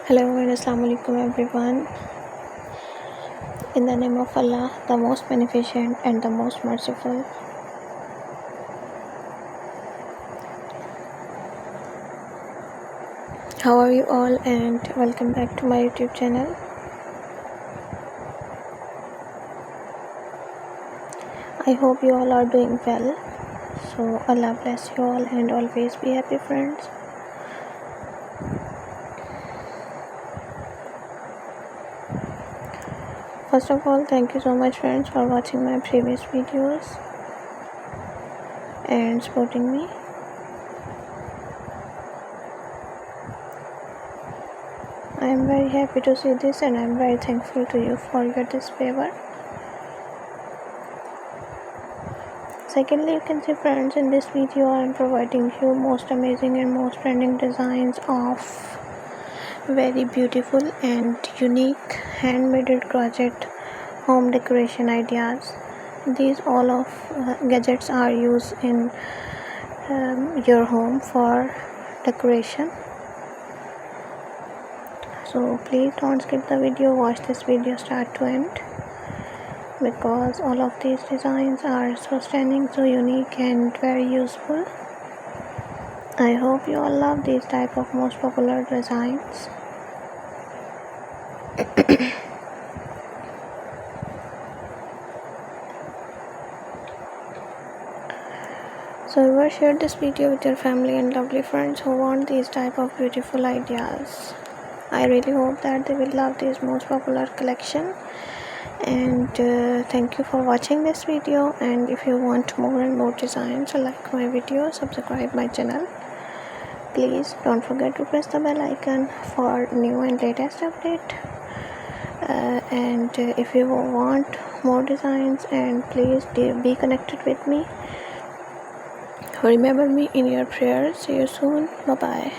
Hello and Assalamu alaikum everyone. In the name of Allah, the most beneficent and the most merciful. How are you all, and welcome back to my YouTube channel. I hope you all are doing well. So Allah bless you all and always be happy, friends. First of all, thank you so much, friends, for watching my previous videos and supporting me. I am very happy to see this, and I am very thankful to you for this favor. Secondly, you can see, friends, in this video I am providing you most amazing and most trending designs of very beautiful and unique handmade crochet home decoration ideas. These all of gadgets are used in your home for decoration. So please don't skip the video, watch this video start to end, because all of these designs are so stunning, so unique and very useful. I hope you all love these type of most popular designs. So ever share this video with your family and lovely friends who want these type of beautiful ideas. I really hope that they will love this most popular collection. And thank you for watching this video, and if you want more and more designs, like my video, subscribe my channel. Please don't forget to press the bell icon for new and latest update. And if you want more designs, and please be connected with me. Remember me in your prayers. See you soon. Bye bye.